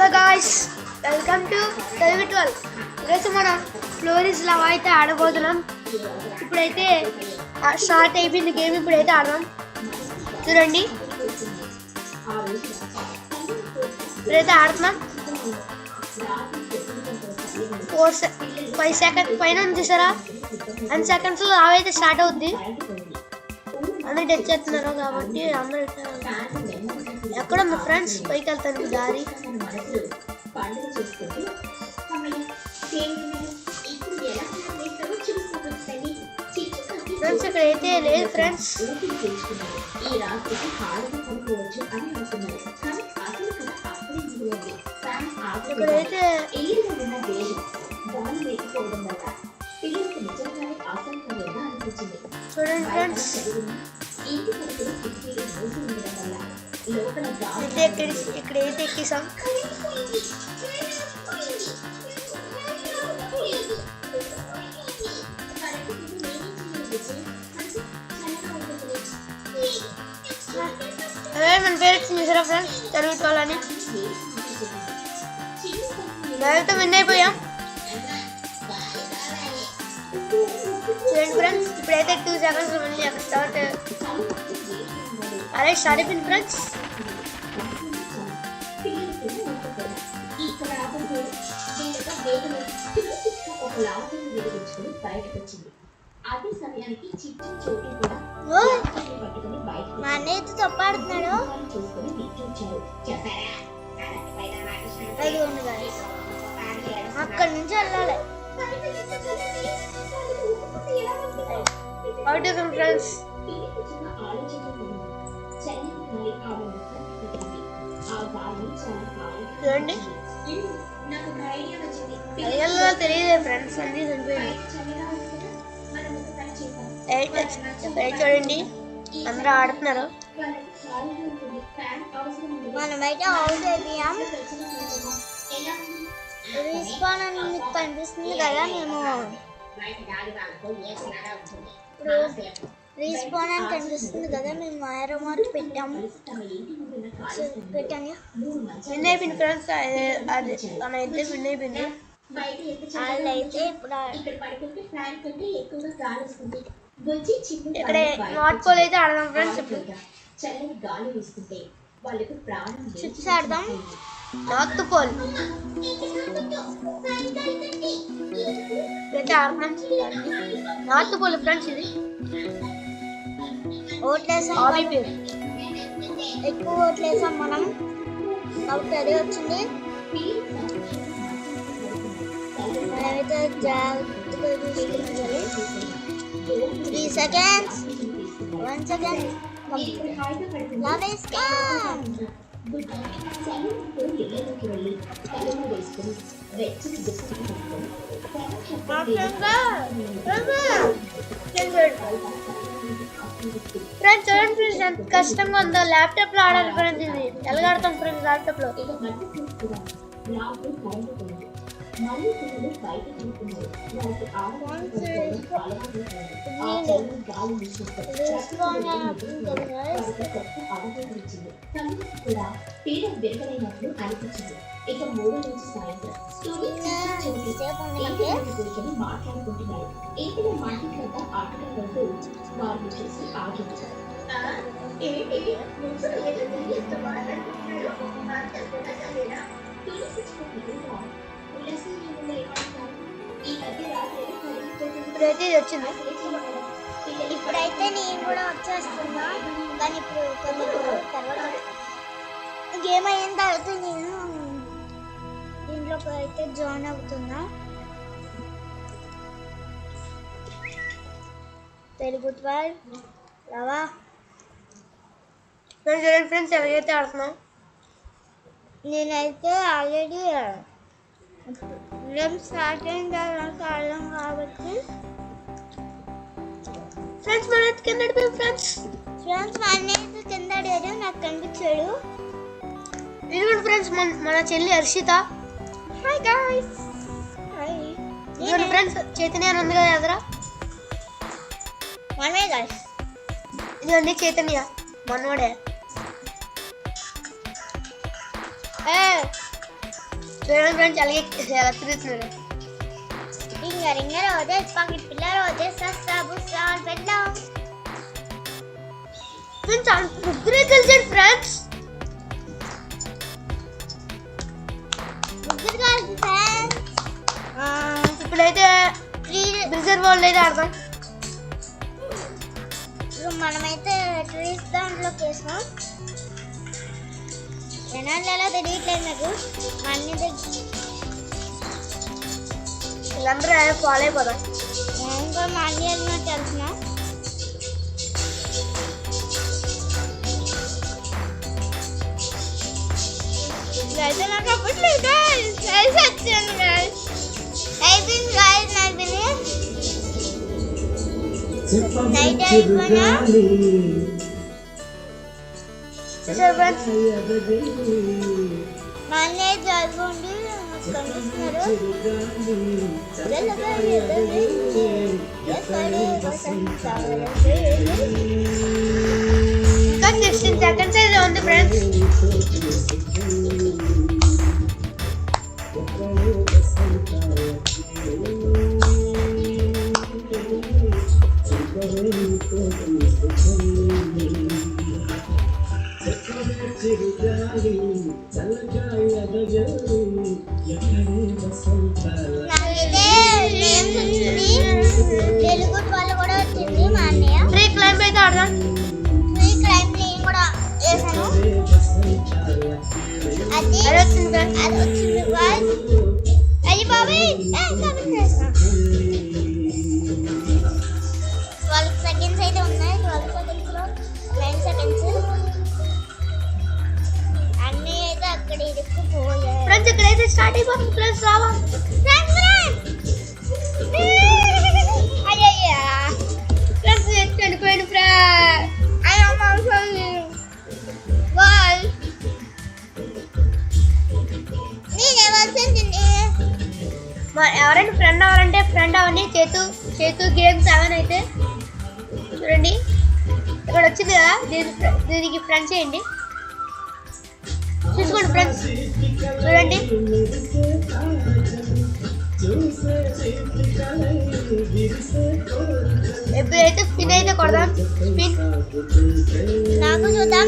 Hello guys, welcome to Telugu 12. ఈరోజు మనం Floris love అయితే ఆడబోతున్నాం. ఇప్పుడైతే స్టార్ట్ అయిపోయింది గేమ్. ఇప్పుడైతే ఆడదాం. చూడండి, ఇప్పుడైతే ఆడుతున్నాం. 5 సెకండ్స్ పైన చూసారా? 10 సెకండ్స్ లవ్ అయితే స్టార్ట్ అవుద్ది. అందరు టచ్ చేస్తున్నారు కాబట్టి అందరూ ఎక్కడ ఉంది ఫ్రెండ్స్? పైకి వెళ్తాను దారి. ఫ్రెండ్స్ ఇక్కడ అయితే లేదు ఫ్రెండ్స్. ఇక్కడైతే చూడండి ఫ్రెండ్స్, ఇక్కడైతే ఎక్కిసాం. అదే మన పేరెంట్స్ చూసారా ఫ్రెండ్స్? చదువుకోవాలని డైరెక్ట్ విన్ అయిపోయాం. చూడండి ఫ్రెండ్స్, ఇప్పుడైతే 2 సెకండ్స్ మళ్ళీ అక్కడ స్టార్ట్. అదే స్టార్ట్ అయిపోయింది ఫ్రెండ్స్. మా అన్నయ్యతో తప్పాడుతున్నాడు. అక్కడి నుంచి వెళ్ళాలి. ఫ్రెండ్స్ చూడండి, తెలియదు ఫ్రెండ్స్ అన్ని చనిపోయింది. చూడండి, అందరూ ఆడుతున్నారు. మనమైతే అవుట్ అయిపోయాం. రీస్పాన్ అని మీకు కనిపిస్తుంది కదా, మేము ఇప్పుడు రీస్పాన్ అని కనిపిస్తుంది కదా, మేము ఆరో మార్క్ పెట్టాము. పెట్టాను విన్ అయిపోయింది ఫ్రెండ్స్. మన అయితే విన్ అయిపోయింది. వాళ్ళైతే ఇప్పుడు ఇక్కడ నార్త్ పోల్ అయితే ఆడదాం ఫ్రెండ్స్. ఇప్పుడు చిప్స్ ఆడదాం. నార్త్ పోల్ అయితే ఆడదాం. నార్త్ పోల్ ఫ్రెండ్స్, ఇది ఓట్లేసాం. ఎక్కువ ఓట్లేసాం మనం కాబట్టి అదే వచ్చింది. మనమైతే జాగ్రత్తగా చూసుకున్నాం. 3 seconds, 1 second. Love is gone. Friends చూడండి ఫ్రెండ్స్, ఎంత కష్టంగా ఉందో. ల్యాప్టాప్ లో ఆడాలి ఫ్రెండ్స్. ఇది ఎలాగ ఆడతాం ఫ్రెండ్స్ ల్యాప్టాప్ లో? ఇక 3 రోజు సాయంత్రం మాట్లాడుకుంటున్నారు. ఇంటిలో మాట్లాడక ఆటగాళ్ళతో వారిని చూసి ఆగింది. ఇప్పుడైతే వచ్చింది. ఇప్పుడైతే నేను కూడా వచ్చేస్తున్నా, కానీ ఇప్పుడు కొంచెం తర్వాత గేమ్ అయిన తర్వాత నేను దీంట్లోకి అయితే జాయిన్ అవుతున్నా. తెలుగు 12 రావా ఫ్రెండ్స్? ఎలాగైతే ఆడుతున్నాం. నేనైతే ఆల్రెడీ గేమ్ స్టార్ట్ అయిన తర్వాత ఆడదాం కాబట్టి ఫ్రెండ్స్ మన కింద ఫ్రెండ్స్ మా అన్నయ్య కింద నాకు కనిపించాడు. ఇదిగోండి ఫ్రెండ్స్, మన చెల్లి హర్షిత. Hi guys. ఇదిగోండి ఫ్రెండ్స్, చైతన్య అని ఉంది కదా ఎదురా. మనమే గాయ్స్. ఇదిగోండి చైతన్య మనోడే. చూడండి ఫ్రెండ్స్ అలాగే ఎలా తిరుగుతున్నారు. రింగ రోజెస్ పాకెట్ పిల్ల రోజెస్ సస్సాబు సాల్ వెళ్ళాం. ఫ్రెండ్స్ ముగ్గురే కలిసాడు ఫ్రెండ్స్. ముగ్గురు కాదు ఫ్రెండ్స్. ఇప్పుడైతే బ్రిజర్ వరల్డ్ అయితే ఆడదాం. మనమైతే ట్రీస్ దాంట్లోకి వేసినాం. జనాలు తెలియట్లేదు నాకు. అన్ని వీళ్ళందరూ ఫాలో అయిపోదాం. ఇంకా మా అన్ని వెళ్ళినట్టు వెళ్తున్నా. అయితే నాకు అప్పుడు కలిసి వచ్చాను గైస్. అయిపోయింది గైస్ నైట్ అయిపోయినా. చూసారు ఫ్రెండ్స్ మా అన్నయ్య చదువుకోండి కనిపిస్తున్నారు. ఇంకా 16 seconds అయితే ఉంది ఫ్రెండ్స్. నాకైతే నేమ్స్ వచ్చింది. తెలుగు వాళ్ళు కూడా వచ్చింది. మా అన్నయ్య ఫ్రీ క్లైంబ్ అయితే ఆడదాం. ఫ్రీ క్లైంబ్ నేను కూడా వేసాను. అది అది వచ్చింది ఫ్రెండ్స్. అది వచ్చింది guys. అయ్యి బాబాయ్ 12 seconds అయితే ఉన్నాయి. 12 seconds లో 9 seconds అన్నీ అయితే అక్కడ ఇరుక్కుపోయాయి. ఫ్రెండ్స్ ఇక్కడైతే స్టార్ట్ అయిపోతుంది ఫ్రెండ్స్. రావా అయ్యయ్యా ఫ్రెండ్స్ చనిపోయాను ఫ్రెండ్స్. ఎవరైనా ఫ్రెండ్ అవ్వాలంటే ఫ్రెండ్ అవ్వండి. చేతు గేమ్స్ 7 అయితే చూడండి ఇక్కడ వచ్చింది కదా. దీనికి ఫ్రెండ్ చేయండి. చూసుకోండి ఫ్రెండ్స్ చూడండి. ఎప్పుడైతే స్పిన్ అయితే కొడదాం. స్పిన్ నాకు చూద్దాం.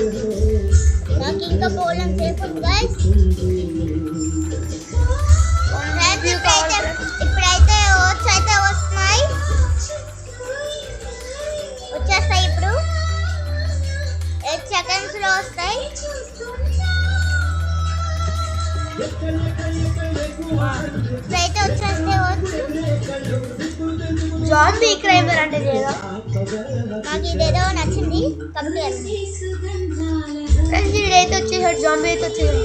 నాకు ఇంకా పోలం సేఫ్ ఉంది గైస్. ఇప్పుడైతే ఓట్స్ అయితే వస్తున్నాయి. వచ్చేస్తాయి ఇప్పుడు 8 seconds లో వస్తాయి. ఇప్పుడైతే వచ్చేస్తే ఓట్స్. జాంబీ క్రైమర్ అంటే ఏదో నాకు ఇదేదో నచ్చింది కాబట్టి ఫ్రెండ్స్ ఇదైతే వచ్చేసాడు. జాంబీ అయితే వచ్చేసాడు.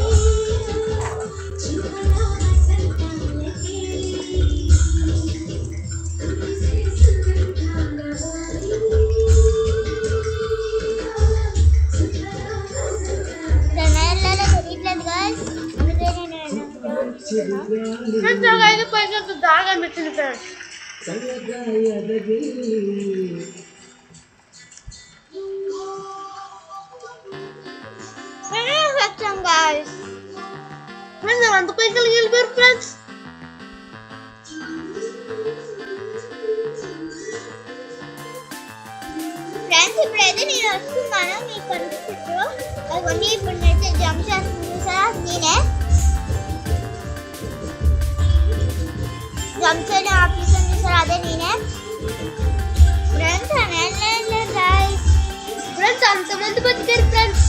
ఫ్రెండ్స్ నాకైతే పైకి దాగా అనిపించింది ఫ్రెండ్స్. ఫ్రెండ్స్ అంత పైకి వెళ్ళిపోయారు ఫ్రెండ్స్. ఫ్రెండ్స్ ఇప్పుడైతే నేను వస్తున్నాను. మీకు కనిపిస్తుందో అవన్నీ ఇప్పుడు నేనైతే జంప్ చేస్తుంది సార్. నేనే జంప్ చేయడం ఆపేసాను చూసారు. అదే నేనే ఫ్రెండ్స్. గైస్ ఫ్రెండ్స్ అంతమంది బతికారు ఫ్రెండ్స్.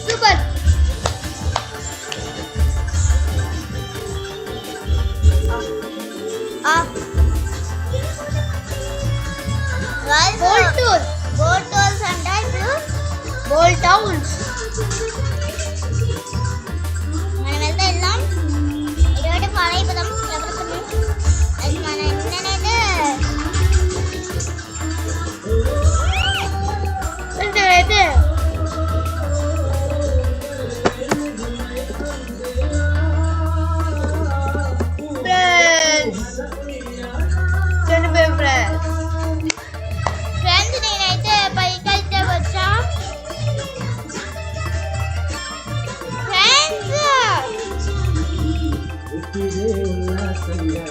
సూపర్. బోట్ టూల్స్ అంటే ఇప్పుడు బోల్ టౌన్స్ మనం వెళ్తే వెళ్దాం. ఇటువంటి ఫాలో అయిపోదాం. అది మన ఇంటర్నైతే అయితే ఇదే ఉల్లాసంగా